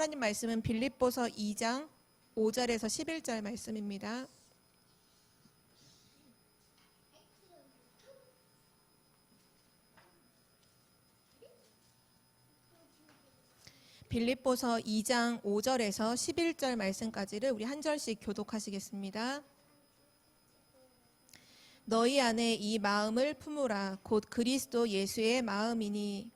하나님 말씀은 빌립보서 2장 5절에서 11절 말씀입니다. 빌립보서 2장 5절에서 11절 말씀까지를 우리 한 절씩 교독하시겠습니다. 너희 안에 이 마음을 품으라. 곧 그리스도 예수의 마음이니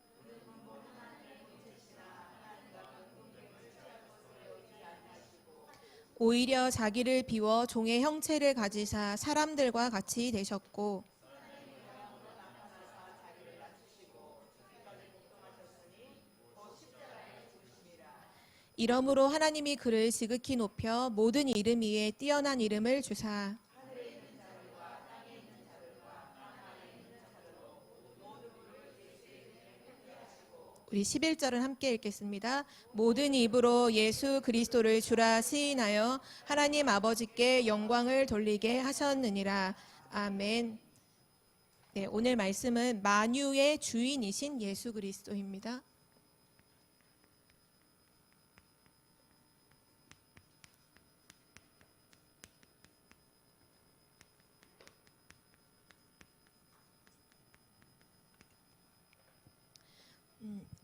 오히려 자기를 비워 종의 형체를 가지사 사람들과 같이 되셨고 이러므로 하나님이 그를 지극히 높여 모든 이름 위에 뛰어난 이름을 주사 우리 11절은 함께 읽겠습니다. 모든 입으로 예수 그리스도를 주라 시인하여 하나님 아버지께 영광을 돌리게 하셨느니라. 아멘. 네, 오늘 말씀은 만유의 주인이신 예수 그리스도입니다.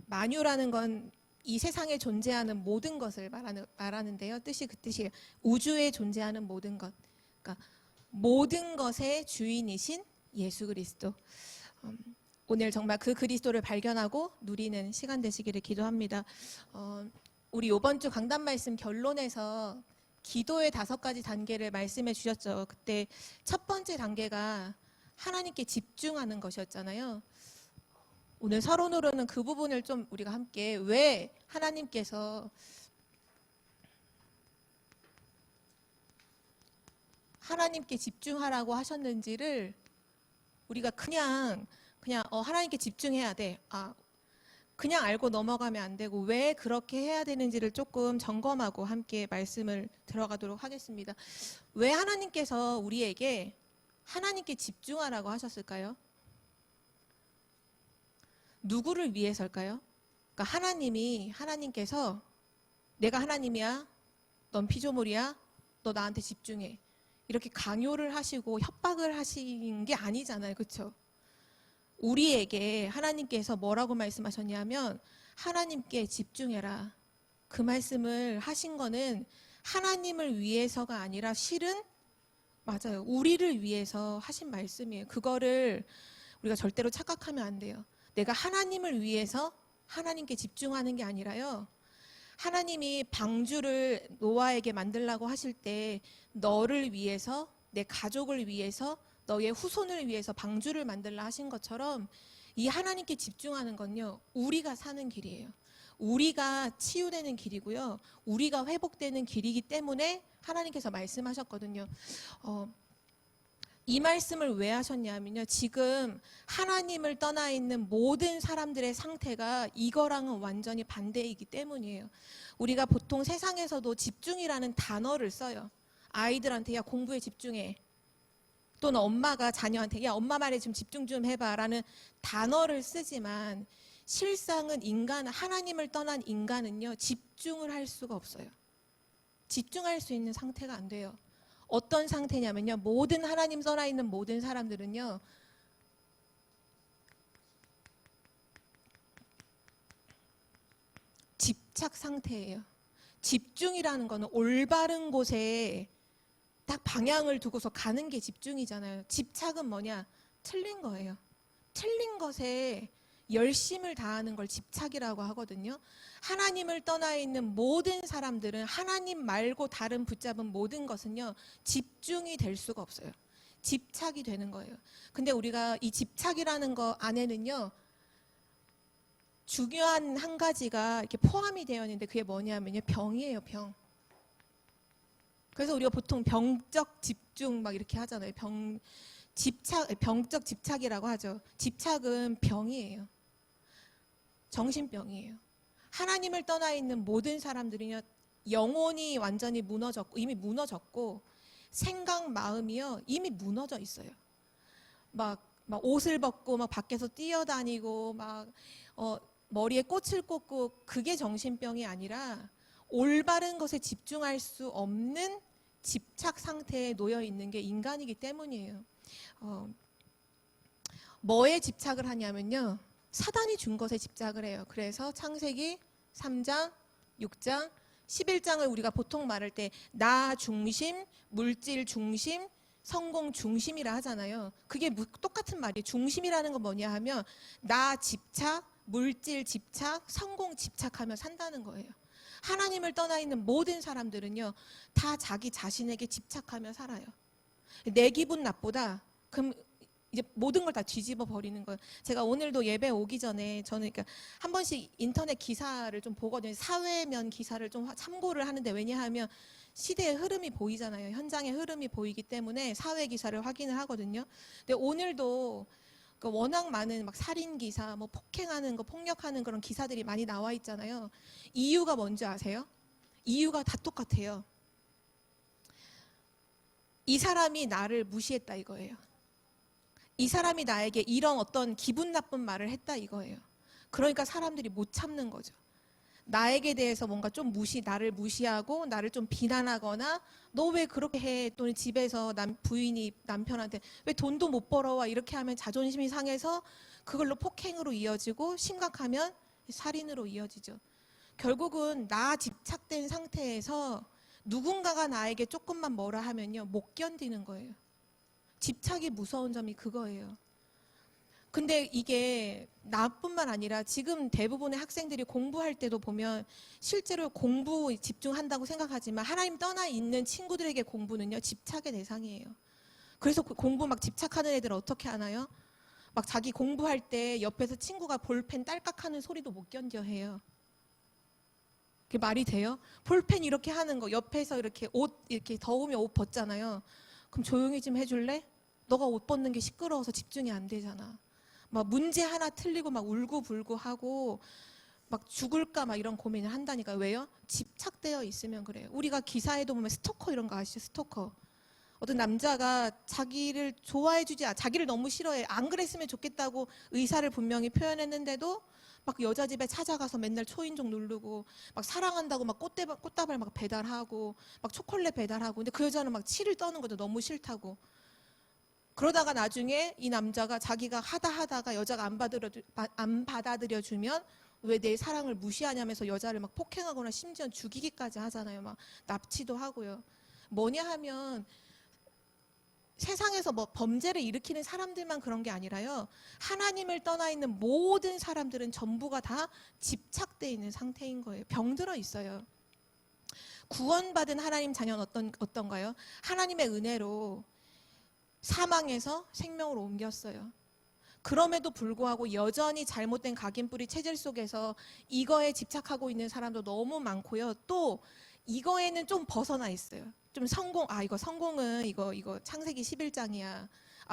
만유라는 건 이 세상에 존재하는 모든 것을 말하는데요. 뜻이 그 뜻이에요. 우주에 존재하는 모든 것. 그러니까 모든 것의 주인이신 예수 그리스도. 오늘 정말 그 그리스도를 발견하고 누리는 시간 되시기를 기도합니다. 우리 이번 주 강단 말씀 결론에서 기도의 5가지 단계를 말씀해 주셨죠. 그때 첫 번째 단계가 하나님께 집중하는 것이었잖아요. 오늘 서론으로는 그 부분을 좀 우리가 함께 왜 하나님께서 하나님께 집중하라고 하셨는지를 우리가 그냥 하나님께 집중해야 돼. 그냥 알고 넘어가면 안 되고 왜 그렇게 해야 되는지를 조금 점검하고 함께 말씀을 들어가도록 하겠습니다. 왜 하나님께서 우리에게 하나님께 집중하라고 하셨을까요? 누구를 위해서일까요? 그러니까 하나님께서 내가 하나님이야, 넌 피조물이야, 너 나한테 집중해. 이렇게 강요를 하시고 협박을 하신 게 아니잖아요. 그렇죠? 우리에게 하나님께서 뭐라고 말씀하셨냐면 하나님께 집중해라. 그 말씀을 하신 거는 하나님을 위해서가 아니라 실은 맞아요. 우리를 위해서 하신 말씀이에요. 그거를 우리가 절대로 착각하면 안 돼요. 내가 하나님을 위해서 하나님께 집중하는 게 아니라요. 하나님이 방주를 노아에게 만들라고 하실 때 너를 위해서, 내 가족을 위해서, 너의 후손을 위해서 방주를 만들라 하신 것처럼 이 하나님께 집중하는 건요. 우리가 사는 길이에요. 우리가 치유되는 길이고요. 우리가 회복되는 길이기 때문에 하나님께서 말씀하셨거든요. 이 말씀을 왜 하셨냐면요. 지금 하나님을 떠나 있는 모든 사람들의 상태가 이거랑은 완전히 반대이기 때문이에요. 우리가 보통 세상에서도 집중이라는 단어를 써요. 아이들한테 야 공부에 집중해. 또는 엄마가 자녀한테 야 엄마 말에 좀 집중 좀 해봐 라는 단어를 쓰지만 실상은 하나님을 떠난 인간은요. 집중을 할 수가 없어요. 집중할 수 있는 상태가 안 돼요. 어떤 상태냐면요. 모든 하나님 떠나 있는 모든 사람들은요. 집착 상태예요. 집중이라는 거는 올바른 곳에 딱 방향을 두고서 가는 게 집중이잖아요. 집착은 뭐냐? 틀린 거예요. 틀린 것에 열심을 다하는 걸 집착이라고 하거든요. 하나님을 떠나 있는 모든 사람들은 하나님 말고 다른 붙잡은 모든 것은요. 집중이 될 수가 없어요. 집착이 되는 거예요. 근데 우리가 이 집착이라는 거 안에는요. 중요한 한 가지가 이렇게 포함이 되어 있는데 그게 뭐냐면요. 병이에요, 병. 그래서 우리가 보통 병적 집중 막 이렇게 하잖아요. 병적 집착이라고 하죠. 집착은 병이에요. 정신병이에요. 하나님을 떠나 있는 모든 사람들이요. 영혼이 완전히 이미 무너졌고 생각, 마음이요. 이미 무너져 있어요. 막 옷을 벗고 막 밖에서 뛰어다니고 막 머리에 꽃을 꽂고 그게 정신병이 아니라 올바른 것에 집중할 수 없는 집착 상태에 놓여 있는 게 인간이기 때문이에요. 뭐에 집착을 하냐면요, 사단이 준 것에 집착을 해요. 그래서 창세기 3장, 6장, 11장을 우리가 보통 말할 때 나 중심, 물질 중심, 성공 중심이라 하잖아요. 그게 똑같은 말이에요. 중심이라는 건 뭐냐 하면 나 집착, 물질 집착, 성공 집착하며 산다는 거예요. 하나님을 떠나 있는 모든 사람들은요, 다 자기 자신에게 집착하며 살아요. 내 기분 나쁘다, 그럼 이제 모든 걸 다 뒤집어 버리는 거예요. 제가 오늘도 예배 오기 전에 저는 그러니까 한 번씩 인터넷 기사를 좀 보거든요. 사회면 기사를 좀 참고를 하는데, 왜냐하면 시대의 흐름이 보이잖아요. 현장의 흐름이 보이기 때문에 사회 기사를 확인을 하거든요. 근데 오늘도 워낙 많은 막 살인 기사, 뭐 폭행하는 거, 폭력하는 그런 기사들이 많이 나와 있잖아요. 이유가 뭔지 아세요? 이유가 다 똑같아요. 이 사람이 나를 무시했다 이거예요. 이 사람이 나에게 이런 어떤 기분 나쁜 말을 했다 이거예요. 그러니까 사람들이 못 참는 거죠. 나에게 대해서 뭔가 좀 나를 무시하고 나를 좀 비난하거나 너 왜 그렇게 해? 또는 집에서 부인이 남편한테 왜 돈도 못 벌어와? 이렇게 하면 자존심이 상해서 그걸로 폭행으로 이어지고 심각하면 살인으로 이어지죠. 결국은 나 집착된 상태에서 누군가가 나에게 조금만 뭐라 하면요, 못 견디는 거예요. 집착이 무서운 점이 그거예요. 근데 이게 나뿐만 아니라 지금 대부분의 학생들이 공부할 때도 보면 실제로 공부 집중한다고 생각하지만 하나님 떠나 있는 친구들에게 공부는요, 집착의 대상이에요. 그래서 공부 막 집착하는 애들은 어떻게 하나요? 막 자기 공부할 때 옆에서 친구가 볼펜 딸깍하는 소리도 못 견뎌 해요. 그게 말이 돼요? 볼펜 이렇게 하는 거 옆에서 이렇게 옷 이렇게 더우면 옷 벗잖아요. 그럼 조용히 좀 해줄래? 너가 옷 벗는 게 시끄러워서 집중이 안 되잖아. 막 문제 하나 틀리고 막 울고불고 하고 막 죽을까 막 이런 고민을 한다니까. 왜요? 집착되어 있으면 그래요. 우리가 기사에도 보면 스토커 이런 거 아시죠? 스토커. 어떤 남자가 자기를 좋아해주지, 자기를 너무 싫어해. 안 그랬으면 좋겠다고 의사를 분명히 표현했는데도 막 여자 집에 찾아가서 맨날 초인종 누르고 막 사랑한다고 막 꽃다발 막 배달하고 막 초콜릿 배달하고. 근데 그 여자는 막 치를 떠는 거죠. 너무 싫다고. 그러다가 나중에 이 남자가 자기가 하다가 여자가 안 받아들여주면 왜 내 사랑을 무시하냐면서 여자를 막 폭행하거나 심지어 죽이기까지 하잖아요. 막 납치도 하고요. 뭐냐 하면 세상에서 뭐 범죄를 일으키는 사람들만 그런 게 아니라요, 하나님을 떠나 있는 모든 사람들은 전부가 다 집착되어 있는 상태인 거예요. 병들어 있어요. 구원받은 하나님 자녀는 어떤가요? 하나님의 은혜로 사망에서 생명으로 옮겼어요. 그럼에도 불구하고 여전히 잘못된 각인뿌리 체질 속에서 이거에 집착하고 있는 사람도 너무 많고요. 또 이거에는 좀 벗어나 있어요. 좀 이거 성공은 이거 창세기 11장이야.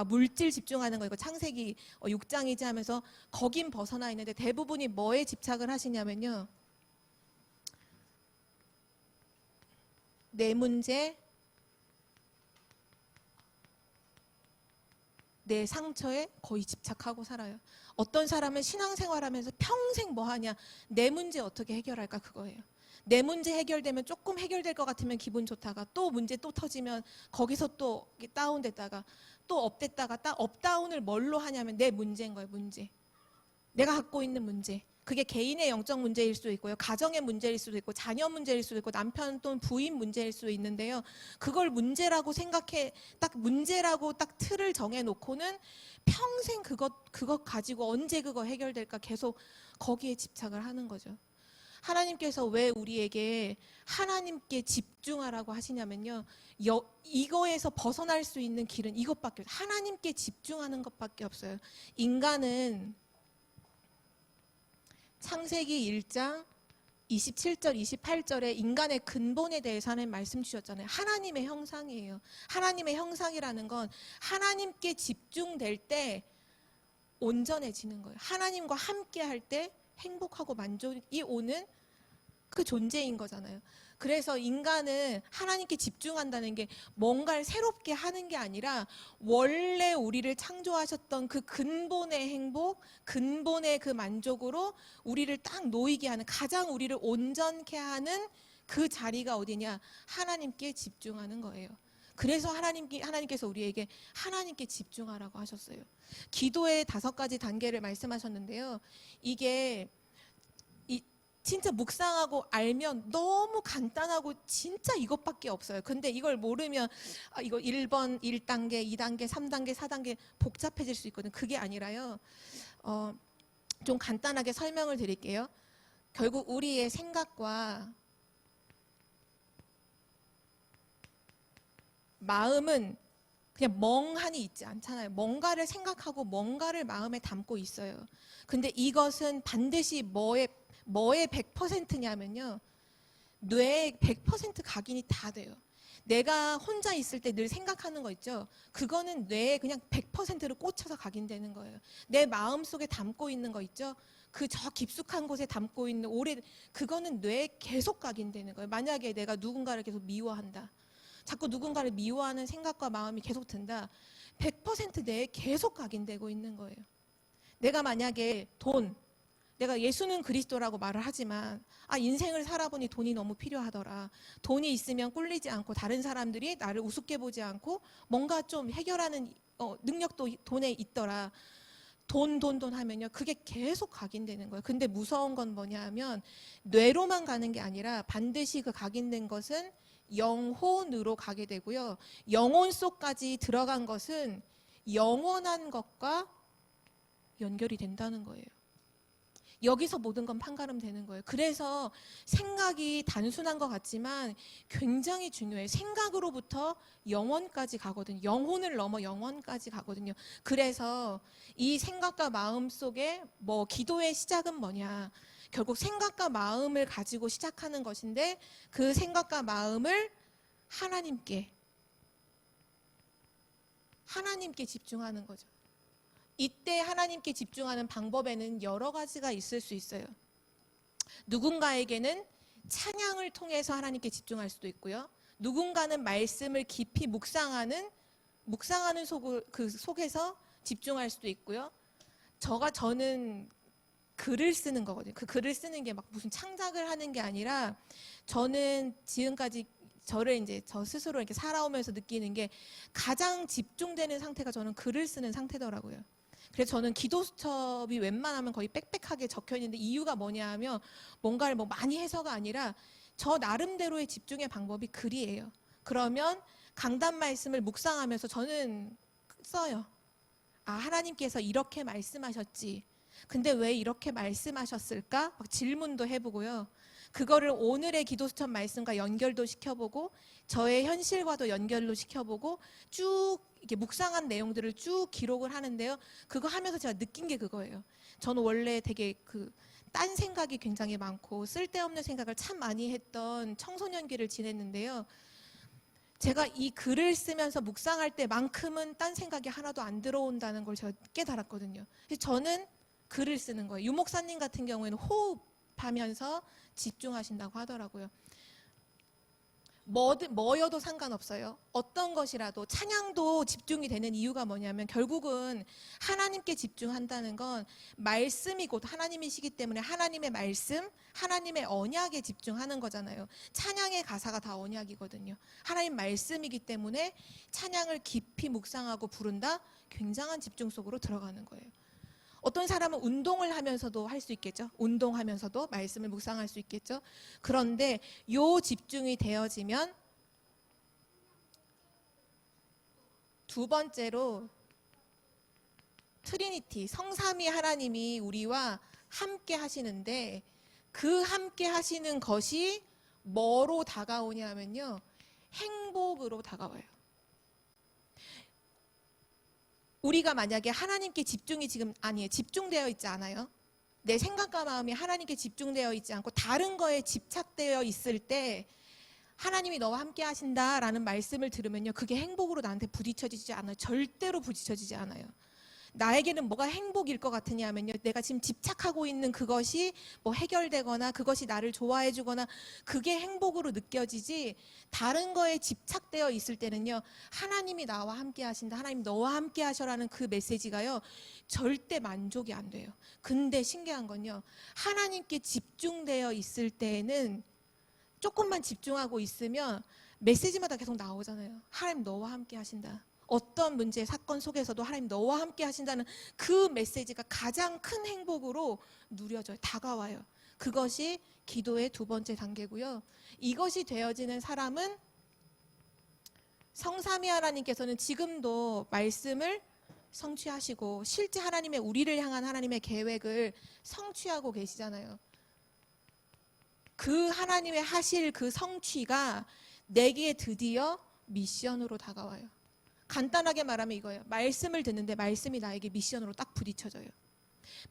물질 집중하는 거 이거 창세기 6장이지 하면서 거긴 벗어나 있는데 대부분이 뭐에 집착을 하시냐면요, 내 문제, 내 상처에 거의 집착하고 살아요. 어떤 사람은 신앙생활하면서 평생 뭐 하냐, 내 문제 어떻게 해결할까 그거예요. 내 문제 해결되면 조금 해결될 것 같으면 기분 좋다가 또 문제 또 터지면 거기서 또 다운됐다가 또 업됐다가 업다운을 뭘로 하냐면 내 문제인 거예요. 문제. 내가 갖고 있는 문제. 그게 개인의 영적 문제일 수도 있고요, 가정의 문제일 수도 있고, 자녀 문제일 수도 있고, 남편 또는 부인 문제일 수도 있는데요, 그걸 문제라고 생각해 문제라고 딱 틀을 정해놓고는 평생 그것 가지고 언제 그거 해결될까 계속 거기에 집착을 하는 거죠. 하나님께서 왜 우리에게 하나님께 집중하라고 하시냐면요, 이거에서 벗어날 수 있는 길은 이것밖에 없어요. 하나님께 집중하는 것밖에 없어요. 인간은 창세기 1장 27절 28절에 인간의 근본에 대해서 하나님 말씀 주셨잖아요. 하나님의 형상이에요. 하나님의 형상이라는 건 하나님께 집중될 때 온전해지는 거예요. 하나님과 함께 할 때 행복하고 만족이 오는 그 존재인 거잖아요. 그래서 인간은 하나님께 집중한다는 게 뭔가를 새롭게 하는 게 아니라 원래 우리를 창조하셨던 그 근본의 행복, 근본의 그 만족으로 우리를 딱 놓이게 하는, 가장 우리를 온전케 하는 그 자리가 어디냐? 하나님께 집중하는 거예요. 그래서 하나님께서 우리에게 하나님께 집중하라고 하셨어요. 기도의 5가지 단계를 말씀하셨는데요. 이게 진짜 묵상하고 알면 너무 간단하고 진짜 이것밖에 없어요. 근데 이걸 모르면 이거 1번, 1단계, 2단계, 3단계, 4단계 복잡해질 수 있거든요. 그게 아니라요. 좀 간단하게 설명을 드릴게요. 결국 우리의 생각과 마음은 그냥 멍하니 있지 않잖아요. 뭔가를 생각하고 뭔가를 마음에 담고 있어요. 근데 이것은 반드시 뭐에 100%냐면요. 뇌에 100% 각인이 다 돼요. 내가 혼자 있을 때 늘 생각하는 거 있죠. 그거는 뇌에 그냥 100%로 꽂혀서 각인되는 거예요. 내 마음속에 담고 있는 거 있죠. 그 저 깊숙한 곳에 담고 있는 그거는 뇌에 계속 각인되는 거예요. 만약에 내가 누군가를 계속 미워한다. 자꾸 누군가를 미워하는 생각과 마음이 계속 든다. 100% 뇌에 계속 각인되고 있는 거예요. 내가 만약에 내가 예수는 그리스도라고 말을 하지만 인생을 살아보니 돈이 너무 필요하더라. 돈이 있으면 꿀리지 않고 다른 사람들이 나를 우습게 보지 않고 뭔가 좀 해결하는 능력도 돈에 있더라. 돈 하면요. 그게 계속 각인되는 거예요. 근데 무서운 건 뭐냐 하면 뇌로만 가는 게 아니라 반드시 그 각인된 것은 영혼으로 가게 되고요. 영혼 속까지 들어간 것은 영원한 것과 연결이 된다는 거예요. 여기서 모든 건 판가름되는 거예요. 그래서 생각이 단순한 것 같지만 굉장히 중요해요. 생각으로부터 영혼까지 가거든요. 영혼을 넘어 영혼까지 가거든요. 그래서 이 생각과 마음 속에 기도의 시작은 뭐냐? 결국 생각과 마음을 가지고 시작하는 것인데 그 생각과 마음을 하나님께 집중하는 거죠. 이때 하나님께 집중하는 방법에는 여러 가지가 있을 수 있어요. 누군가에게는 찬양을 통해서 하나님께 집중할 수도 있고요. 누군가는 말씀을 깊이 묵상하는 그 속에서 집중할 수도 있고요. 저는 글을 쓰는 거거든요. 그 글을 쓰는 게 막 무슨 창작을 하는 게 아니라 저는 지금까지 저 스스로 이렇게 살아오면서 느끼는 게 가장 집중되는 상태가 저는 글을 쓰는 상태더라고요. 그래서 저는 기도 수첩이 웬만하면 거의 빽빽하게 적혀 있는데 이유가 뭐냐 하면 뭔가를 많이 해서가 아니라 저 나름대로의 집중의 방법이 글이에요. 그러면 강단 말씀을 묵상하면서 저는 써요. 하나님께서 이렇게 말씀하셨지. 근데 왜 이렇게 말씀하셨을까? 막 질문도 해보고요. 그거를 오늘의 기도수첩 말씀과 연결도 시켜보고 저의 현실과도 연결로 시켜보고 쭉 이렇게 묵상한 내용들을 쭉 기록을 하는데요. 그거 하면서 제가 느낀 게 그거예요. 저는 원래 되게 딴 생각이 굉장히 많고 쓸데없는 생각을 참 많이 했던 청소년기를 지냈는데요. 제가 이 글을 쓰면서 묵상할 때만큼은 딴 생각이 하나도 안 들어온다는 걸 제가 깨달았거든요. 그래서 저는 글을 쓰는 거예요. 유 목사님 같은 경우에는 호흡하면서 집중하신다고 하더라고요. 뭐여도 상관없어요. 어떤 것이라도 찬양도 집중이 되는 이유가 뭐냐면 결국은 하나님께 집중한다는 건 말씀이 곧 하나님이시기 때문에 하나님의 말씀, 하나님의 언약에 집중하는 거잖아요. 찬양의 가사가 다 언약이거든요. 하나님 말씀이기 때문에 찬양을 깊이 묵상하고 부른다? 굉장한 집중 속으로 들어가는 거예요. 어떤 사람은 운동을 하면서도 할 수 있겠죠. 운동하면서도 말씀을 묵상할 수 있겠죠. 그런데 요 집중이 되어지면 두 번째로 트리니티, 성삼위 하나님이 우리와 함께 하시는데 그 함께 하시는 것이 뭐로 다가오냐면요. 행복으로 다가와요. 우리가 만약에 하나님께 집중이 지금 집중되어 있지 않아요. 내 생각과 마음이 하나님께 집중되어 있지 않고 다른 거에 집착되어 있을 때 하나님이 너와 함께 하신다라는 말씀을 들으면요. 그게 행복으로 나한테 부딪혀지지 않아요. 절대로 부딪혀지지 않아요. 나에게는 뭐가 행복일 것 같으냐면요. 내가 지금 집착하고 있는 그것이 해결되거나 그것이 나를 좋아해 주거나 그게 행복으로 느껴지지 다른 거에 집착되어 있을 때는요. 하나님이 나와 함께 하신다. 하나님 너와 함께 하셔라는 그 메시지가요. 절대 만족이 안 돼요. 근데 신기한 건요. 하나님께 집중되어 있을 때에는 조금만 집중하고 있으면 메시지마다 계속 나오잖아요. 하나님 너와 함께 하신다. 어떤 문제, 사건 속에서도 하나님 너와 함께 하신다는 그 메시지가 가장 큰 행복으로 누려져요. 다가와요. 그것이 기도의 두 번째 단계고요. 이것이 되어지는 사람은 성삼위 하나님께서는 지금도 말씀을 성취하시고 실제 하나님의 우리를 향한 하나님의 계획을 성취하고 계시잖아요. 그 하나님의 하실 그 성취가 내게 드디어 미션으로 다가와요. 간단하게 말하면 이거예요. 말씀을 듣는데 말씀이 나에게 미션으로 딱 부딪혀져요.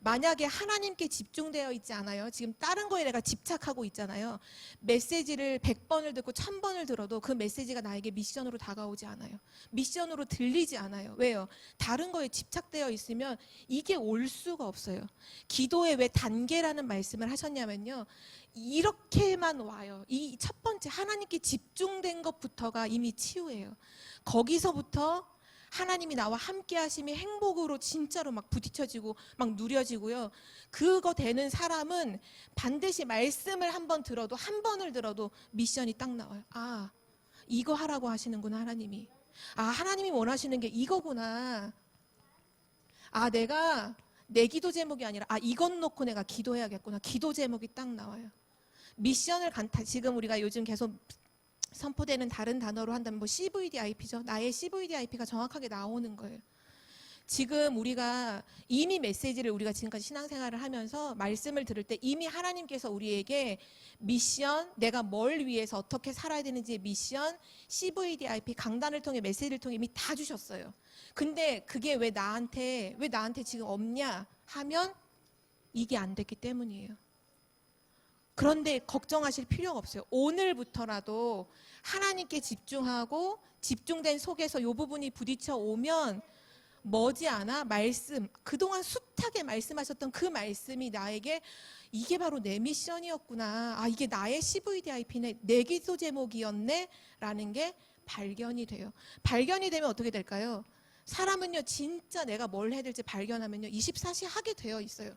만약에 하나님께 집중되어 있지 않아요. 지금 다른 거에 내가 집착하고 있잖아요. 메시지를 100번을 듣고 1000번을 들어도 그 메시지가 나에게 미션으로 다가오지 않아요. 미션으로 들리지 않아요. 왜요? 다른 거에 집착되어 있으면 이게 올 수가 없어요. 기도에 왜 단계라는 말씀을 하셨냐면요. 이렇게만 와요. 이 첫 번째 하나님께 집중된 것부터가 이미 치유예요. 거기서부터 하나님이 나와 함께 하심이 행복으로 진짜로 막 부딪혀지고 막 누려지고요. 그거 되는 사람은 반드시 말씀을 한 번 들어도 한 번을 들어도 미션이 딱 나와요. 아, 이거 하라고 하시는구나 하나님이. 아, 하나님이 원하시는 게 이거구나. 아, 내가 내 기도 제목이 아니라 아, 이것 놓고 내가 기도해야겠구나. 기도 제목이 딱 나와요. 미션을 지금 우리가 요즘 계속 선포되는 다른 단어로 한다면 뭐 CVDIP죠. 나의 CVDIP가 정확하게 나오는 거예요. 지금 우리가 이미 메시지를 우리가 지금까지 신앙생활을 하면서 말씀을 들을 때 이미 하나님께서 우리에게 미션, 내가 뭘 위해서 어떻게 살아야 되는지의 미션, CVDIP 강단을 통해 메시지를 통해 이미 다 주셨어요. 근데 그게 왜 나한테 지금 없냐 하면 이게 안 됐기 때문이에요. 그런데 걱정하실 필요가 없어요. 오늘부터라도 하나님께 집중하고 집중된 속에서 이 부분이 부딪혀 오면 머지않아 말씀, 그동안 숱하게 말씀하셨던 그 말씀이 나에게 이게 바로 내 미션이었구나. 아, 이게 나의 CVDIP네. 내 기도 제목이었네. 라는 게 발견이 돼요. 발견이 되면 어떻게 될까요? 사람은요, 진짜 내가 뭘 해야 될지 발견하면요, 24시 하게 되어 있어요.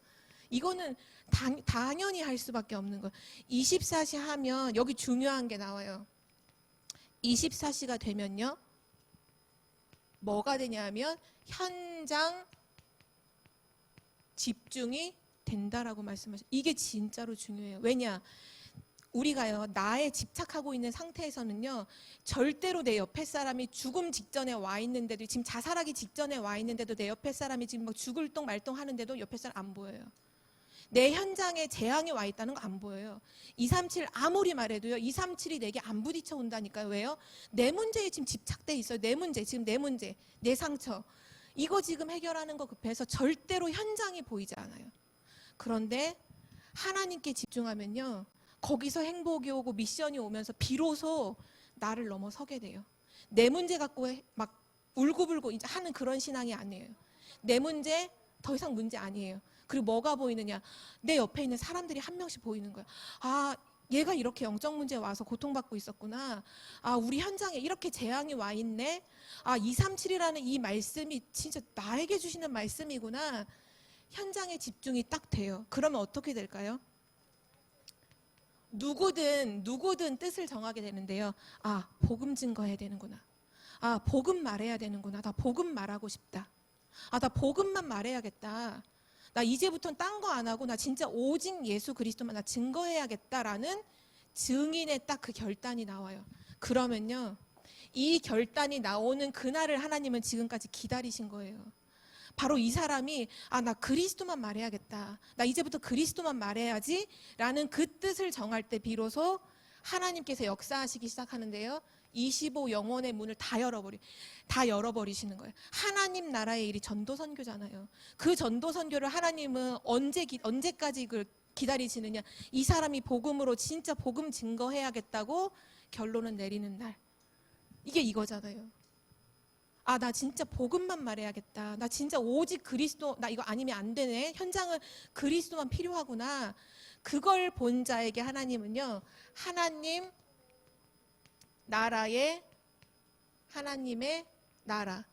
이거는 당연히 할 수밖에 없는 거예요. 24시 하면 여기 중요한 게 나와요. 24시가 되면요. 뭐가 되냐면 현장 집중이 된다라고 말씀하셨어요. 이게 진짜로 중요해요. 왜냐? 우리가요, 나에 집착하고 있는 상태에서는요, 절대로 내 옆에 사람이 죽음 직전에 와 있는데도, 지금 자살하기 직전에 와 있는데도 내 옆에 사람이 지금 막 죽을 똥 말똥 하는데도 옆에 사람 안 보여요. 내 현장에 재앙이 와 있다는 거 안 보여요. 237 아무리 말해도요, 237이 내게 안 부딪혀 온다니까요. 왜요? 내 문제에 지금 집착돼 있어요. 내 문제, 지금 내 문제, 내 상처. 이거 지금 해결하는 거 급해서 절대로 현장이 보이지 않아요. 그런데 하나님께 집중하면요, 거기서 행복이 오고 미션이 오면서 비로소 나를 넘어서게 돼요. 내 문제 갖고 막 울고불고 이제 하는 그런 신앙이 아니에요. 내 문제 더 이상 문제 아니에요. 그리고 뭐가 보이느냐? 내 옆에 있는 사람들이 한 명씩 보이는 거야. 아, 얘가 이렇게 영적 문제에 와서 고통받고 있었구나. 아, 우리 현장에 이렇게 재앙이 와 있네. 아, 237이라는 이 말씀이 진짜 나에게 주시는 말씀이구나. 현장에 집중이 딱 돼요. 그러면 어떻게 될까요? 누구든 뜻을 정하게 되는데요. 아, 복음 증거해야 되는구나. 아, 복음 말해야 되는구나. 나 복음 말하고 싶다. 아, 나 복음만 말해야겠다. 나 이제부터는 딴 거 안 하고 나 진짜 오직 예수 그리스도만 나 증거해야겠다라는 증인의 딱 그 결단이 나와요. 그러면요, 이 결단이 나오는 그날을 하나님은 지금까지 기다리신 거예요. 바로 이 사람이 아, 나 그리스도만 말해야겠다. 나 이제부터 그리스도만 말해야지 라는 그 뜻을 정할 때 비로소 하나님께서 역사하시기 시작하는데요. 25 영혼의 문을 다 열어버리시는 거예요. 하나님 나라의 일이 전도 선교잖아요. 그 전도 선교를 하나님은 언제까지 기다리시느냐? 이 사람이 복음으로 진짜 복음 증거해야겠다고 결론을 내리는 날. 이게 이거잖아요. 아, 나 진짜 복음만 말해야겠다. 나 진짜 오직 그리스도, 나 이거 아니면 안 되네. 현장은 그리스도만 필요하구나. 그걸 본 자에게 하나님은요, 하나님의 나라,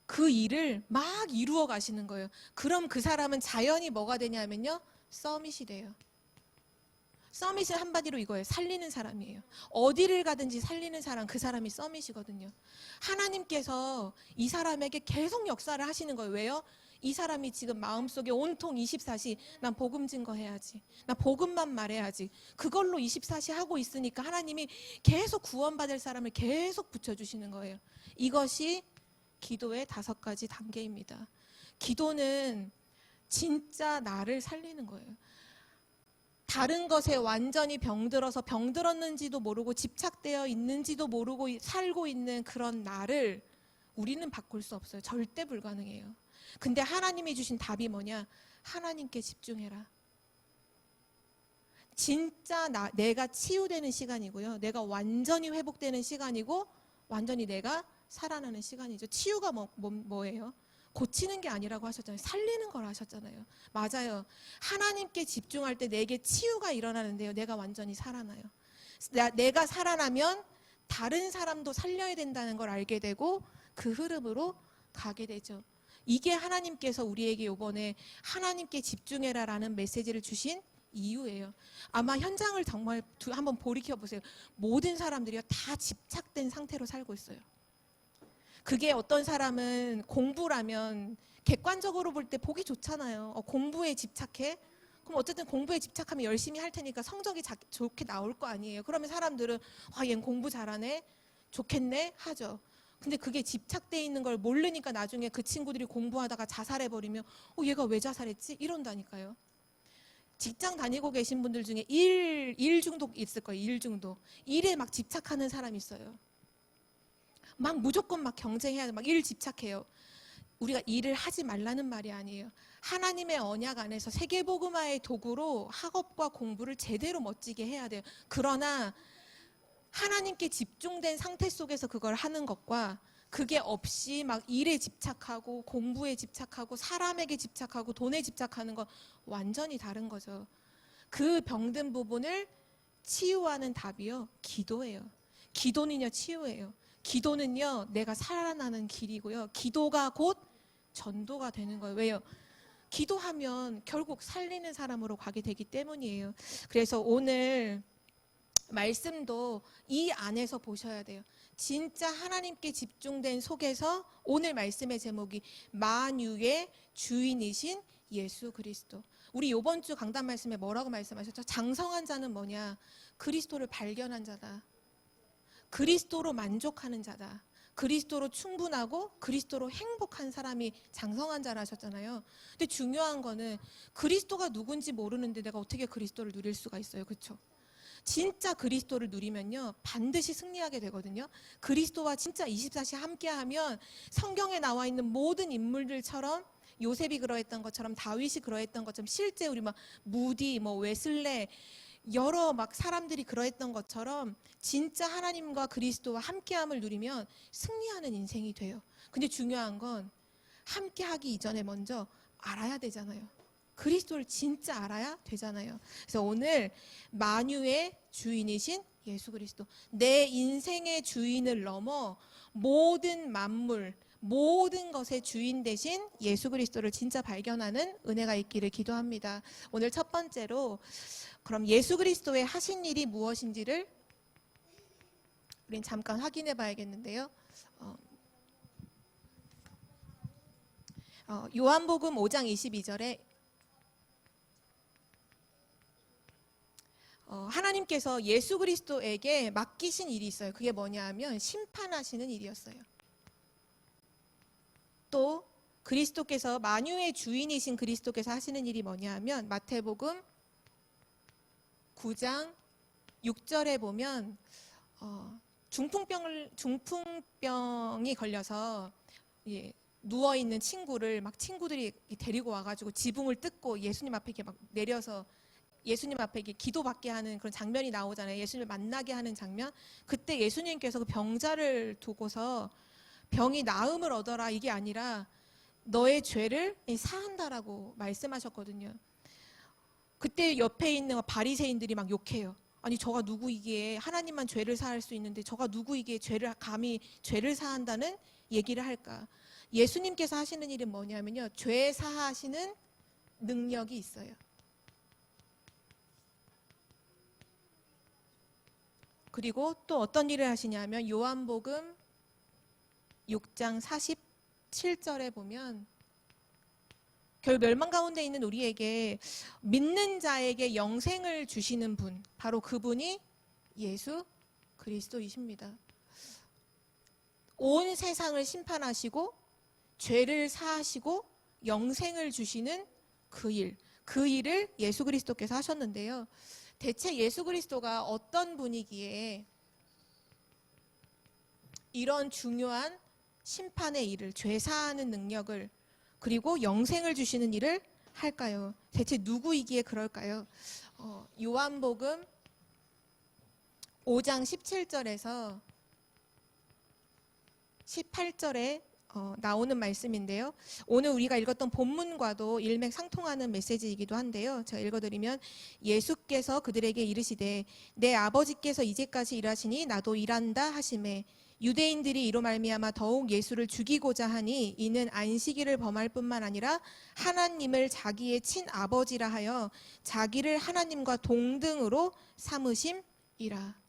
그 일을 막 이루어 가시는 거예요. 그럼 그 사람은 자연히 뭐가 되냐면요, 서밋이 돼요. 서밋의 한마디로 이거예요. 살리는 사람이에요. 어디를 가든지 살리는 사람, 그 사람이 서밋이거든요. 하나님께서 이 사람에게 계속 역사를 하시는 거예요. 왜요? 이 사람이 지금 마음속에 온통 24시 난 복음 증거해야지, 나 복음만 말해야지, 그걸로 24시 하고 있으니까 하나님이 계속 구원받을 사람을 계속 붙여주시는 거예요. 이것이 기도의 5가지 단계입니다. 기도는 진짜 나를 살리는 거예요. 다른 것에 완전히 병들어서 병들었는지도 모르고 집착되어 있는지도 모르고 살고 있는 그런 나를 우리는 바꿀 수 없어요. 절대 불가능해요. 근데 하나님이 주신 답이 뭐냐? 하나님께 집중해라. 진짜 내가 치유되는 시간이고요. 내가 완전히 회복되는 시간이고 완전히 내가 살아나는 시간이죠. 치유가 뭐예요? 고치는 게 아니라고 하셨잖아요. 살리는 걸 하셨잖아요. 맞아요. 하나님께 집중할 때 내게 치유가 일어나는데요. 내가 완전히 살아나요. 내가 살아나면 다른 사람도 살려야 된다는 걸 알게 되고 그 흐름으로 가게 되죠. 이게 하나님께서 우리에게 이번에 하나님께 집중해라라는 메시지를 주신 이유예요. 아마 현장을 정말 한번 돌이켜 보세요. 모든 사람들이요 다 집착된 상태로 살고 있어요. 그게 어떤 사람은 공부라면 객관적으로 볼 때 보기 좋잖아요. 공부에 집착해? 그럼 어쨌든 공부에 집착하면 열심히 할 테니까 성적이 좋게 나올 거 아니에요. 그러면 사람들은 얘는 공부 잘하네? 좋겠네? 하죠. 근데 그게 집착돼 있는 걸 모르니까 나중에 그 친구들이 공부하다가 자살해버리면 얘가 왜 자살했지? 이런다니까요. 직장 다니고 계신 분들 중에 일 중독 있을 거예요. 일 중독. 일에 막 집착하는 사람이 있어요. 막 무조건 막 경쟁해야 돼. 막 일 집착해요. 우리가 일을 하지 말라는 말이 아니에요. 하나님의 언약 안에서 세계복음화의 도구로 학업과 공부를 제대로 멋지게 해야 돼요. 그러나 하나님께 집중된 상태 속에서 그걸 하는 것과 그게 없이 막 일에 집착하고 공부에 집착하고 사람에게 집착하고 돈에 집착하는 건 완전히 다른 거죠. 그 병든 부분을 치유하는 답이요. 기도예요. 기도는요 치유예요. 기도는요 내가 살아나는 길이고요. 기도가 곧 전도가 되는 거예요. 왜요? 기도하면 결국 살리는 사람으로 가게 되기 때문이에요. 그래서 오늘 말씀도 이 안에서 보셔야 돼요. 진짜 하나님께 집중된 속에서 오늘 말씀의 제목이 만유의 주인이신 예수 그리스도. 우리 이번 주 강단 말씀에 뭐라고 말씀하셨죠? 장성한 자는 뭐냐? 그리스도를 발견한 자다. 그리스도로 만족하는 자다. 그리스도로 충분하고 그리스도로 행복한 사람이 장성한 자라 하셨잖아요. 근데 중요한 거는 그리스도가 누군지 모르는데 내가 어떻게 그리스도를 누릴 수가 있어요. 그렇죠? 진짜 그리스도를 누리면요 반드시 승리하게 되거든요. 그리스도와 진짜 24시 함께하면 성경에 나와 있는 모든 인물들처럼 요셉이 그러했던 것처럼 다윗이 그러했던 것처럼 실제 우리 막 무디 웨슬레 여러 막 사람들이 그러했던 것처럼 진짜 하나님과 그리스도와 함께함을 누리면 승리하는 인생이 돼요. 근데 중요한 건 함께하기 이전에 먼저 알아야 되잖아요. 그리스도를 진짜 알아야 되잖아요. 그래서 오늘 만유의 주인이신 예수 그리스도, 내 인생의 주인을 넘어 모든 만물, 모든 것의 주인 되신 예수 그리스도를 진짜 발견하는 은혜가 있기를 기도합니다. 오늘 첫 번째로 그럼 예수 그리스도의 하신 일이 무엇인지를 우린 잠깐 확인해 봐야겠는데요. 요한복음 5장 22절에 하나님께서 예수 그리스도에게 맡기신 일이 있어요. 그게 뭐냐 하면 심판하시는 일이었어요. 또 그리스도께서 만유의 주인이신 그리스도께서 하시는 일이 뭐냐 하면 마태복음 9장 6절에 보면 중풍병이 걸려서 누워있는 친구를 막 친구들이 데리고 와가지고 지붕을 뜯고 예수님 앞에 이렇게 막 내려서 예수님 앞에 기도받게 하는 그런 장면이 나오잖아요. 예수님을 만나게 하는 장면. 그때 예수님께서 그 병자를 두고서 병이 나음을 얻어라 이게 아니라 너의 죄를 사한다라고 말씀하셨거든요. 그때 옆에 있는 바리새인들이 막 욕해요. 아니 저가 누구이기에 하나님만 죄를 사할 수 있는데 저가 누구이기에 감히 죄를 사한다는 얘기를 할까. 예수님께서 하시는 일은 뭐냐면요, 죄 사하시는 능력이 있어요. 그리고 또 어떤 일을 하시냐면 요한복음 6장 47절에 보면 결국 멸망 가운데 있는 우리에게 믿는 자에게 영생을 주시는 분, 바로 그분이 예수 그리스도이십니다. 온 세상을 심판하시고 죄를 사하시고 영생을 주시는 그 일을 예수 그리스도께서 하셨는데요. 대체 예수 그리스도가 어떤 분이기에 이런 중요한 심판의 일을, 죄 사하는 능력을, 그리고 영생을 주시는 일을 할까요? 대체 누구이기에 그럴까요? 요한복음 5장 17절에서 18절에 나오는 말씀인데요. 오늘 우리가 읽었던 본문과도 일맥상통하는 메시지이기도 한데요. 제가 읽어드리면, 예수께서 그들에게 이르시되 내 아버지께서 이제까지 일하시니 나도 일한다 하시매, 유대인들이 이로 말미암아 더욱 예수를 죽이고자 하니 이는 안식일을 범할 뿐만 아니라 하나님을 자기의 친아버지라 하여 자기를 하나님과 동등으로 삼으심이라.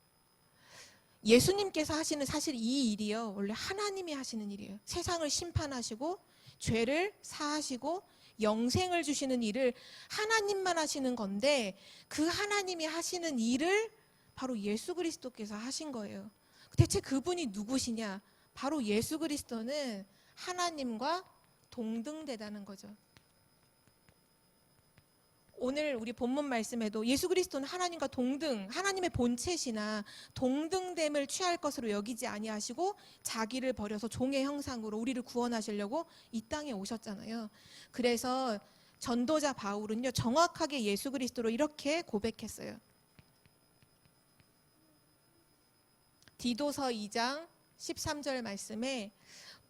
예수님께서 하시는 사실 이 일이요, 원래 하나님이 하시는 일이에요. 세상을 심판하시고 죄를 사하시고 영생을 주시는 일을 하나님만 하시는 건데, 그 하나님이 하시는 일을 바로 예수 그리스도께서 하신 거예요. 대체 그분이 누구시냐? 바로 예수 그리스도는 하나님과 동등되다는 거죠. 오늘 우리 본문 말씀에도 예수 그리스도는 하나님과 동등, 하나님의 본체시나 동등됨을 취할 것으로 여기지 아니하시고 자기를 버려서 종의 형상으로 우리를 구원하시려고 이 땅에 오셨잖아요. 그래서 전도자 바울은요, 정확하게 예수 그리스도로 이렇게 고백했어요. 디도서 2장 13절 말씀에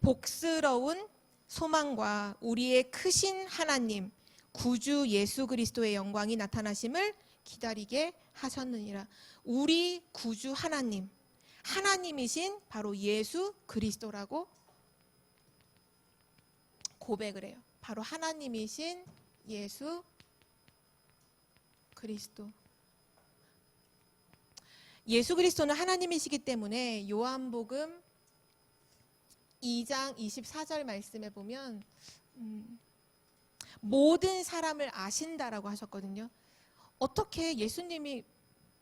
복스러운 소망과 우리의 크신 하나님 구주 예수 그리스도의 영광이 나타나심을 기다리게 하셨느니라. 우리 구주 하나님, 하나님이신 바로 예수 그리스도라고 고백을 해요. 바로 하나님이신 예수 그리스도. 예수 그리스도는 하나님이시기 때문에 요한복음 2장 24절 말씀에 보면 모든 사람을 아신다라고 하셨거든요. 어떻게 예수님이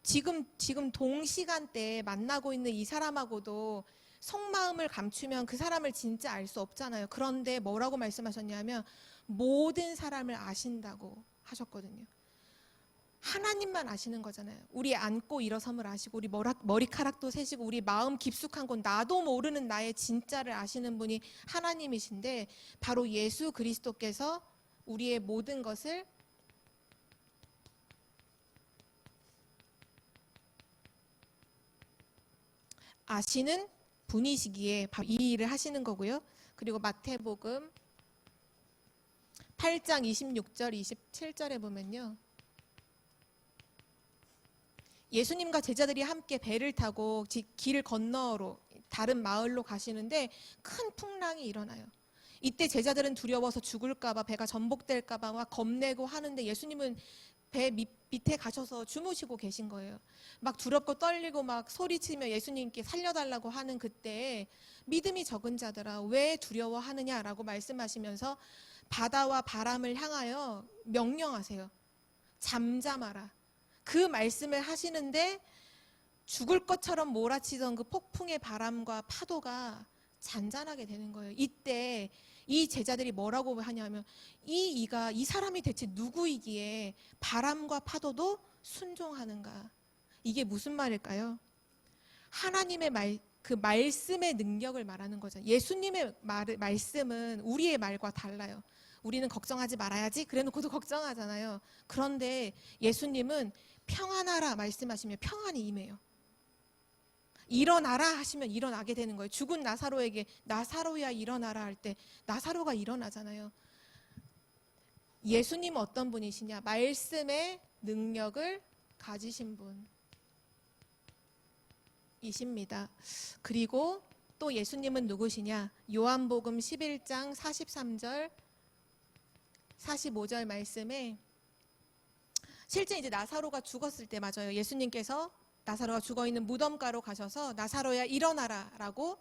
지금 동시간대에 만나고 있는 이 사람하고도 속마음을 감추면 그 사람을 진짜 알 수 없잖아요. 그런데 뭐라고 말씀하셨냐면 모든 사람을 아신다고 하셨거든요. 하나님만 아시는 거잖아요. 우리 앉고 일어섬을 아시고 우리 머리카락도 세시고 우리 마음 깊숙한 곳 나도 모르는 나의 진짜를 아시는 분이 하나님이신데, 바로 예수 그리스도께서 우리의 모든 것을 아시는 분이시기에 바로 이 일을 하시는 거고요. 그리고 마태복음 8장 26절 27절에 보면요, 예수님과 제자들이 함께 배를 타고 길 건너로 다른 마을로 가시는데 큰 풍랑이 일어나요. 이때 제자들은 두려워서 죽을까봐, 배가 전복될까봐 막 겁내고 하는데 예수님은 배 밑에 가셔서 주무시고 계신 거예요. 막 두렵고 떨리고 막 소리치며 예수님께 살려달라고 하는 그때에 믿음이 적은 자들아 왜 두려워하느냐라고 말씀하시면서 바다와 바람을 향하여 명령하세요. 잠잠하라. 그 말씀을 하시는데 죽을 것처럼 몰아치던 그 폭풍의 바람과 파도가 잔잔하게 되는 거예요. 이때 이 제자들이 뭐라고 하냐면 이 사람이 대체 누구이기에 바람과 파도도 순종하는가. 이게 무슨 말일까요? 하나님의 그 말씀의 능력을 말하는 거죠. 예수님의 말씀은 우리의 말과 달라요. 우리는 걱정하지 말아야지 그래놓고도 걱정하잖아요. 그런데 예수님은 평안하라 말씀하시면 평안이 임해요. 일어나라 하시면 일어나게 되는 거예요. 죽은 나사로에게 나사로야 일어나라 할 때 나사로가 일어나잖아요. 예수님은 어떤 분이시냐? 말씀의 능력을 가지신 분이십니다. 그리고 또 예수님은 누구시냐? 요한복음 11장 43절 45절 말씀에 실제 이제 나사로가 죽었을 때 맞아요. 예수님께서 나사로가 죽어있는 무덤가로 가셔서 나사로야 일어나라 라고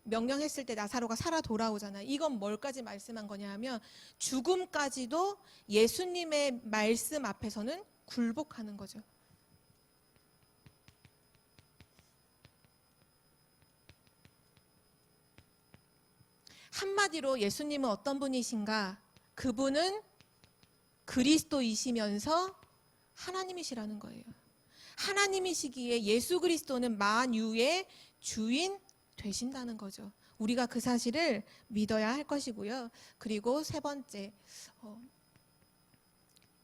명령했을 때 나사로가 살아 돌아오잖아요. 이건 뭘까지 말씀한 거냐 하면 죽음까지도 예수님의 말씀 앞에서는 굴복하는 거죠. 한마디로 예수님은 어떤 분이신가? 그분은 그리스도이시면서 하나님이시라는 거예요. 하나님이시기에 예수 그리스도는 만유의 주인 되신다는 거죠. 우리가 그 사실을 믿어야 할 것이고요. 그리고 세 번째,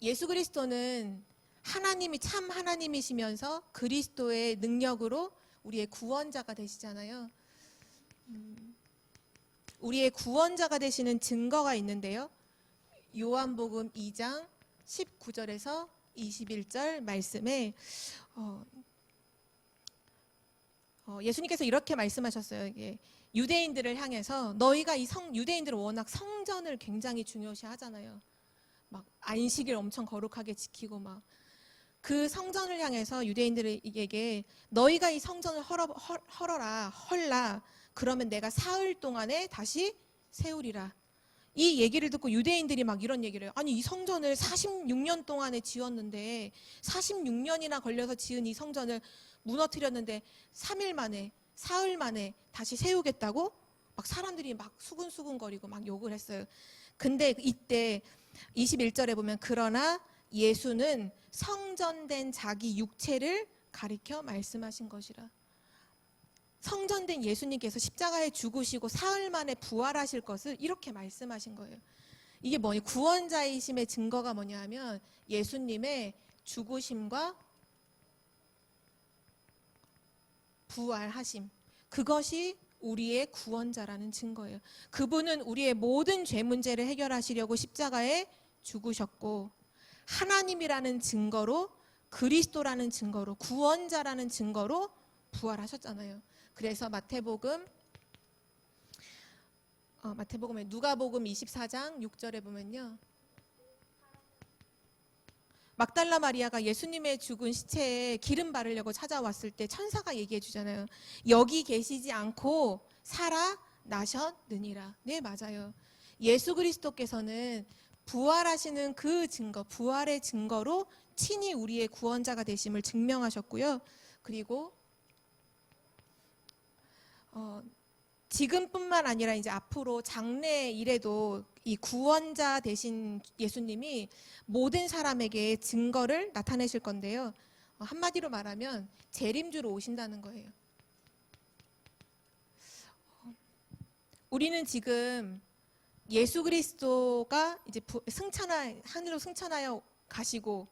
예수 그리스도는 하나님이 참 하나님이시면서 그리스도의 능력으로 우리의 구원자가 되시잖아요. 우리의 구원자가 되시는 증거가 있는데요. 요한복음 2장 19절에서 21절 말씀에 예수님께서 이렇게 말씀하셨어요. 유대인들을 향해서 너희가 유대인들은 워낙 성전을 굉장히 중요시 하잖아요. 막 안식일 엄청 거룩하게 지키고 막 그 성전을 향해서 유대인들에게 너희가 이 성전을 헐라 그러면 내가 사흘 동안에 다시 세우리라. 이 얘기를 듣고 유대인들이 막 이런 얘기를 해요. 아니 이 성전을 46년 동안에 지었는데 46년이나 걸려서 지은 이 성전을 무너뜨렸는데 3일 만에 사흘 만에 다시 세우겠다고 막 사람들이 막 수근수근거리고 막 욕을 했어요. 근데 이때 21절에 보면 그러나 예수는 성전된 자기 육체를 가리켜 말씀하신 것이라. 성전된 예수님께서 십자가에 죽으시고 사흘 만에 부활하실 것을 이렇게 말씀하신 거예요. 이게 뭐냐? 구원자이심의 증거가 뭐냐 하면 예수님의 죽으심과 부활하심. 그것이 우리의 구원자라는 증거예요. 그분은 우리의 모든 죄 문제를 해결하시려고 십자가에 죽으셨고 하나님이라는 증거로 그리스도라는 증거로 구원자라는 증거로 부활하셨잖아요. 그래서 마태복음에 누가복음 24장 6절에 보면요. 막달라 마리아가 예수님의 죽은 시체에 기름 바르려고 찾아왔을 때 천사가 얘기해 주잖아요. 여기 계시지 않고 살아나셨느니라. 네, 맞아요. 예수 그리스도께서는 부활하시는 그 증거, 부활의 증거로 친히 우리의 구원자가 되심을 증명하셨고요. 그리고 지금뿐만 아니라 이제 앞으로 장래 일에도 이 구원자 되신 예수님이 모든 사람에게 증거를 나타내실 건데요. 한마디로 말하면 재림주로 오신다는 거예요. 우리는 지금 예수 그리스도가 이제 하늘로 승천하여 가시고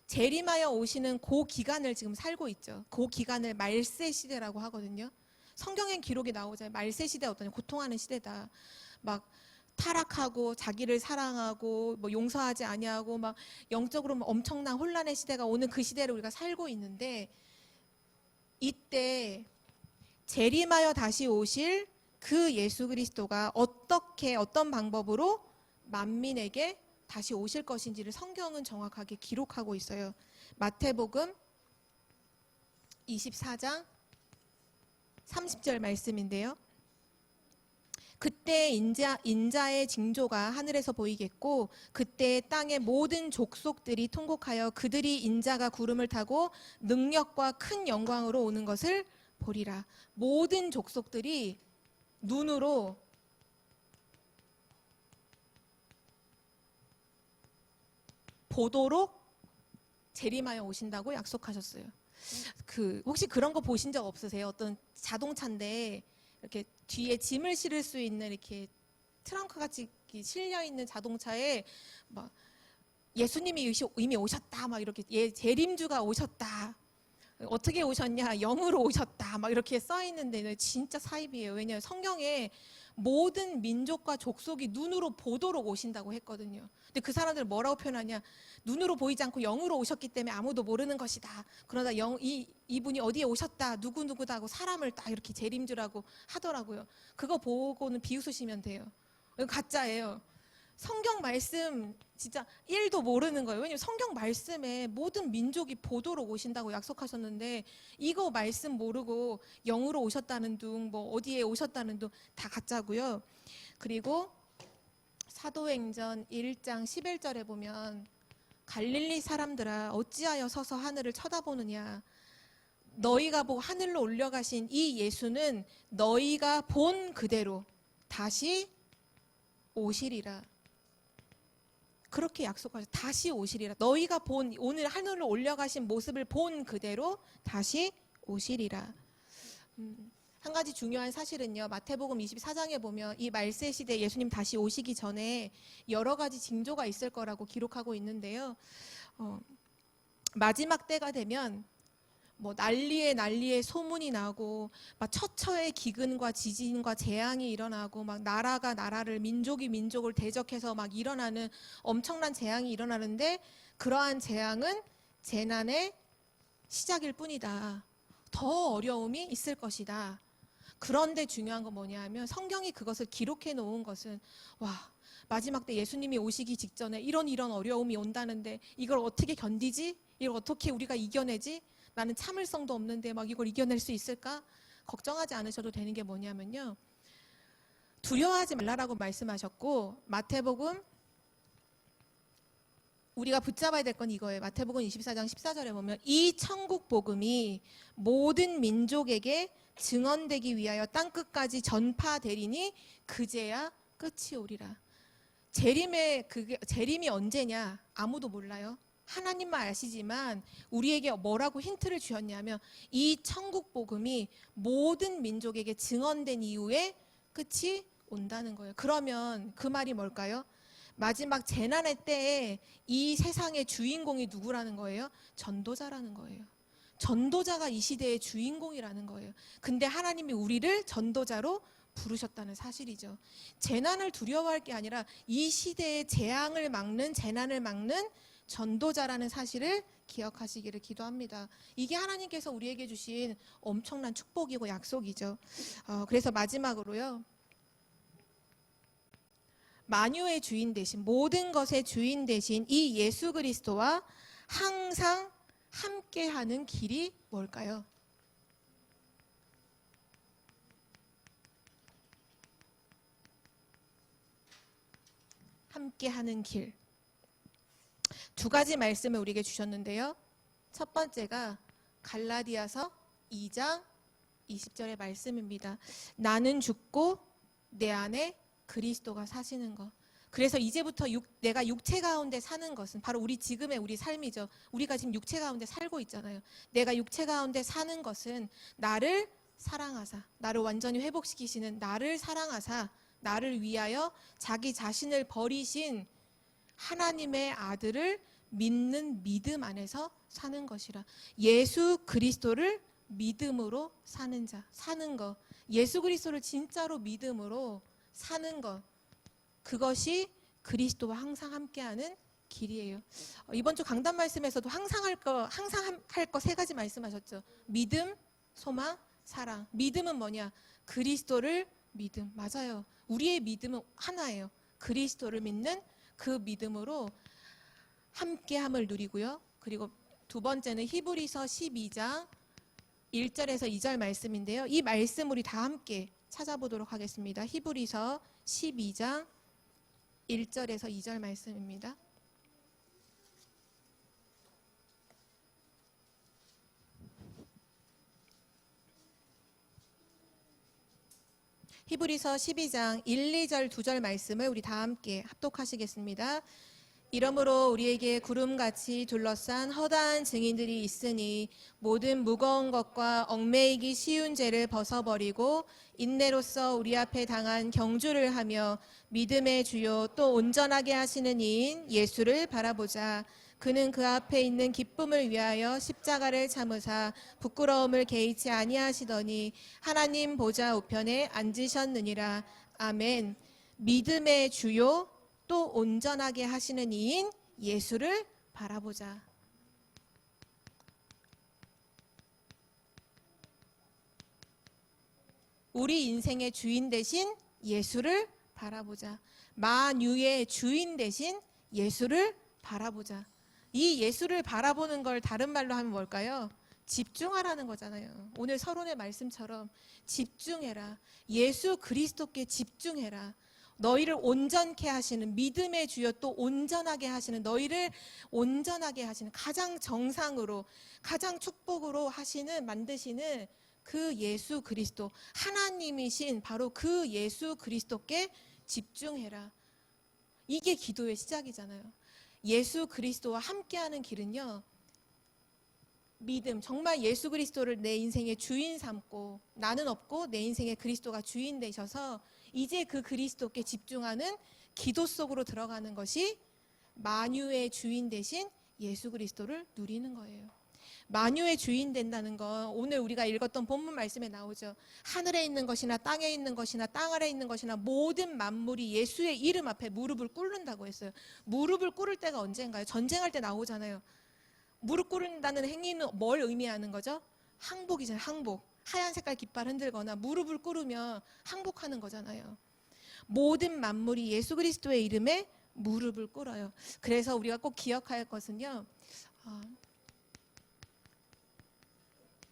재림하여 오시는 그 기간을 지금 살고 있죠. 그 기간을 말세 시대라고 하거든요. 성경엔 기록이 나오잖아요. 말세 시대 어떤 고통하는 시대다. 막 타락하고 자기를 사랑하고 뭐 용서하지 아니하고 막 영적으로 엄청난 혼란의 시대가 오는 그 시대를 우리가 살고 있는데 이때 재림하여 다시 오실 그 예수 그리스도가 어떤 방법으로 만민에게 다시 오실 것인지를 성경은 정확하게 기록하고 있어요. 마태복음 24장 30절 말씀인데요. 그때 인자의 징조가 하늘에서 보이겠고 그때 땅의 모든 족속들이 통곡하여 그들이 인자가 구름을 타고 능력과 큰 영광으로 오는 것을 보리라. 모든 족속들이 눈으로 보도록 재림하여 오신다고 약속하셨어요. 혹시 그런 거 보신 적 없으세요? 어떤 자동차인데 이렇게 뒤에 짐을 실을 수 있는 이렇게 트렁크 같이 실려 있는 자동차에 막 예수님이 이미 오셨다, 막 이렇게 재림주가 오셨다. 어떻게 오셨냐? 영으로 오셨다. 막 이렇게 써 있는데 진짜 사입이에요. 왜냐하면 성경에 모든 민족과 족속이 눈으로 보도록 오신다고 했거든요. 근데 그 사람들 뭐라고 표현하냐? 눈으로 보이지 않고 영으로 오셨기 때문에 아무도 모르는 것이다. 그러다 이분이 어디에 오셨다, 누구누구다 하고 사람을 딱 이렇게 재림주라고 하더라고요. 그거 보고는 비웃으시면 돼요. 이거 가짜예요. 성경 말씀 진짜 1도 모르는 거예요. 왜냐면 성경 말씀에 모든 민족이 보도록 오신다고 약속하셨는데 이거 말씀 모르고 영으로 오셨다는 둥, 뭐 어디에 오셨다는 둥 다 가짜고요. 그리고 사도행전 1장 11절에 보면 갈릴리 사람들아 어찌하여 서서 하늘을 쳐다보느냐, 너희가 보고 하늘로 올려가신 이 예수는 너희가 본 그대로 다시 오시리라. 그렇게 약속하셨어요. 다시 오시리라. 너희가 본 오늘 하늘로 올려가신 모습을 본 그대로 다시 오시리라. 한 가지 중요한 사실은요, 마태복음 24장에 보면 이 말세 시대 예수님 다시 오시기 전에 여러 가지 징조가 있을 거라고 기록하고 있는데요. 마지막 때가 되면 뭐 난리에 소문이 나고 막 처처의 기근과 지진과 재앙이 일어나고 막 나라가 나라를 민족이 민족을 대적해서 막 일어나는 엄청난 재앙이 일어나는데 그러한 재앙은 재난의 시작일 뿐이다. 더 어려움이 있을 것이다. 그런데 중요한 건 뭐냐 하면 성경이 그것을 기록해 놓은 것은 와, 마지막 때 예수님이 오시기 직전에 이런 어려움이 온다는데 이걸 어떻게 견디지? 이걸 어떻게 우리가 이겨내지? 나는 참을성도 없는데 막 이걸 이겨낼 수 있을까? 걱정하지 않으셔도 되는 게 뭐냐면요, 두려워하지 말라라고 말씀하셨고, 마태복음 우리가 붙잡아야 될 건 이거예요. 마태복음 24장 14절에 보면 이 천국 복음이 모든 민족에게 증언되기 위하여 땅끝까지 전파되리니 그제야 끝이 오리라. 재림이 언제냐? 아무도 몰라요. 하나님만 아시지만 우리에게 뭐라고 힌트를 주셨냐면 이 천국 복음이 모든 민족에게 증언된 이후에 끝이 온다는 거예요. 그러면 그 말이 뭘까요? 마지막 재난의 때에 이 세상의 주인공이 누구라는 거예요? 전도자라는 거예요. 전도자가 이 시대의 주인공이라는 거예요. 근데 하나님이 우리를 전도자로 부르셨다는 사실이죠. 재난을 두려워할 게 아니라 이 시대의 재앙을 막는, 재난을 막는 전도자라는 사실을 기억하시기를 기도합니다. 이게 하나님께서 우리에게 주신 엄청난 축복이고 약속이죠. 그래서 마지막으로요, 만유의 주인 되신, 모든 것의 주인 되신 이 예수 그리스도와 항상 함께하는 길이 뭘까요? 함께하는 길. 두 가지 말씀을 우리에게 주셨는데요. 첫 번째가 갈라디아서 2장 20절의 말씀입니다. 나는 죽고 내 안에 그리스도가 사시는 것. 그래서 이제부터 내가 육체 가운데 사는 것은 바로 우리 지금의 우리 삶이죠. 우리가 지금 육체 가운데 살고 있잖아요. 내가 육체 가운데 사는 것은 나를 사랑하사, 나를 완전히 회복시키시는 나를 사랑하사, 나를 위하여 자기 자신을 버리신 하나님의 아들을 믿는 믿음 안에서 사는 것이라. 예수 그리스도를 믿음으로 사는 자, 사는 것. 예수 그리스도를 진짜로 믿음으로 사는 것. 그것이 그리스도와 항상 함께하는 길이에요. 이번 주 강단 말씀에서도 항상 할 거 세 가지 말씀하셨죠. 믿음, 소망, 사랑. 믿음은 뭐냐? 그리스도를 믿음. 맞아요. 우리의 믿음은 하나예요. 그리스도를 믿는 그 믿음으로 함께함을 누리고요. 그리고 두 번째는 히브리서 12장 1절에서 2절 말씀인데요. 이 말씀 우리 다 함께 찾아보도록 하겠습니다. 히브리서 12장 1절에서 2절 말씀입니다. 히브리서 12장 1, 2절, 2절 말씀을 우리 다 함께 합독하시겠습니다. 이러므로 우리에게 구름같이 둘러싼 허다한 증인들이 있으니 모든 무거운 것과 얽매이기 쉬운 죄를 벗어버리고 인내로써 우리 앞에 당한 경주를 하며 믿음의 주요 또 온전하게 하시는 이인 예수를 바라보자. 그는 그 앞에 있는 기쁨을 위하여 십자가를 참으사 부끄러움을 개의치 아니하시더니 하나님 보좌 우편에 앉으셨느니라. 아멘. 믿음의 주요 또 온전하게 하시는 이인 예수를 바라보자. 우리 인생의 주인 되신 예수를 바라보자. 만유의 주인 대신 예수를 바라보자. 이 예수를 바라보는 걸 다른 말로 하면 뭘까요? 집중하라는 거잖아요. 오늘 서론의 말씀처럼 집중해라. 예수 그리스도께 집중해라. 너희를 온전케 하시는, 믿음의 주여 또 온전하게 하시는, 너희를 온전하게 하시는, 가장 정상으로, 가장 축복으로 하시는, 만드시는 그 예수 그리스도, 하나님이신 바로 그 예수 그리스도께 집중해라. 이게 기도의 시작이잖아요. 예수 그리스도와 함께하는 길은요, 믿음, 정말 예수 그리스도를 내 인생의 주인 삼고, 나는 없고 내 인생의 그리스도가 주인 되셔서 이제 그 그리스도께 집중하는 기도 속으로 들어가는 것이 만유의 주인 대신 예수 그리스도를 누리는 거예요. 만유의 주인 된다는 건 오늘 우리가 읽었던 본문 말씀에 나오죠. 하늘에 있는 것이나 땅에 있는 것이나 땅 아래에 있는 것이나 모든 만물이 예수의 이름 앞에 무릎을 꿇는다고 했어요. 무릎을 꿇을 때가 언젠가요? 전쟁할 때 나오잖아요. 무릎 꿇는다는 행위는 뭘 의미하는 거죠? 항복이잖아요. 항복. 하얀 색깔 깃발 흔들거나 무릎을 꿇으면 항복하는 거잖아요. 모든 만물이 예수 그리스도의 이름에 무릎을 꿇어요. 그래서 우리가 꼭 기억할 것은요,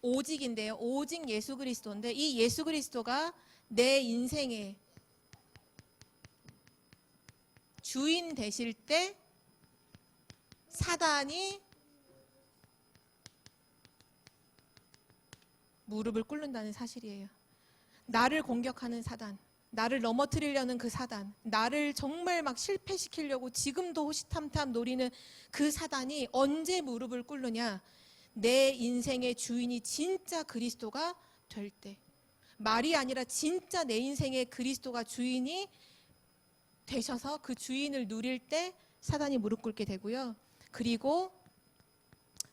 오직인데요. 오직 예수 그리스도인데, 이 예수 그리스도가 내 인생의 주인 되실 때 사단이 무릎을 꿇는다는 사실이에요. 나를 공격하는 사단, 나를 넘어뜨리려는 그 사단, 나를 정말 막 실패시키려고 지금도 호시탐탐 노리는 그 사단이 언제 무릎을 꿇느냐? 내 인생의 주인이 진짜 그리스도가 될 때, 말이 아니라 진짜 내 인생의 그리스도가 주인이 되셔서 그 주인을 누릴 때 사단이 무릎 꿇게 되고요. 그리고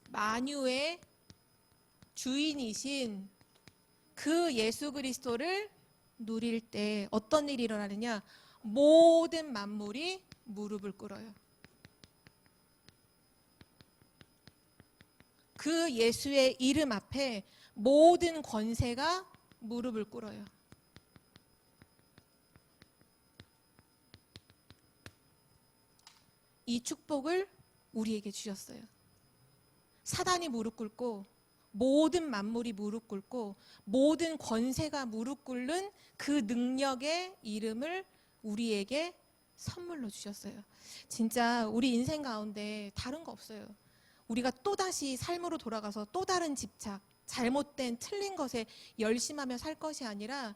만유의 주인이신 그 예수 그리스도를 누릴 때 어떤 일이 일어나느냐? 모든 만물이 무릎을 꿇어요. 그 예수의 이름 앞에 모든 권세가 무릎을 꿇어요. 이 축복을 우리에게 주셨어요. 사단이 무릎 꿇고 모든 만물이 무릎 꿇고 모든 권세가 무릎 꿇는 그 능력의 이름을 우리에게 선물로 주셨어요. 진짜 우리 인생 가운데 다른 거 없어요. 우리가 또다시 삶으로 돌아가서 또 다른 집착, 잘못된 틀린 것에 열심하며 살 것이 아니라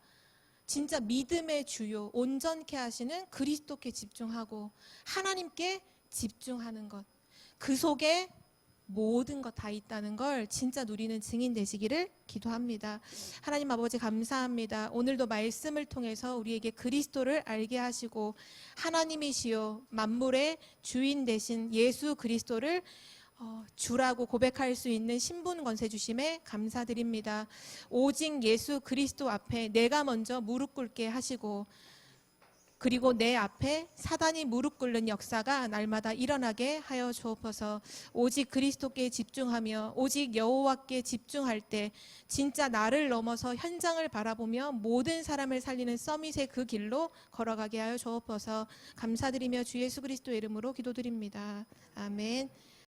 진짜 믿음의 주요, 온전케 하시는 그리스도께 집중하고 하나님께 집중하는 것, 그 속에 모든 것 다 있다는 걸 진짜 누리는 증인 되시기를 기도합니다. 하나님 아버지 감사합니다. 오늘도 말씀을 통해서 우리에게 그리스도를 알게 하시고 하나님이시요 만물의 주인 되신 예수 그리스도를 주라고 고백할 수 있는 신분 권세 주심에 감사드립니다. 오직 예수 그리스도 앞에 내가 먼저 무릎 꿇게 하시고 그리고 내 앞에 사단이 무릎 꿇는 역사가 날마다 일어나게 하여 주옵소서. 오직 그리스도께 집중하며 오직 여호와께 집중할 때 진짜 나를 넘어서 현장을 바라보며 모든 사람을 살리는 서밋의 그 길로 걸어가게 하여 주옵소서. 감사드리며 주 예수 그리스도의 이름으로 기도드립니다. 아멘.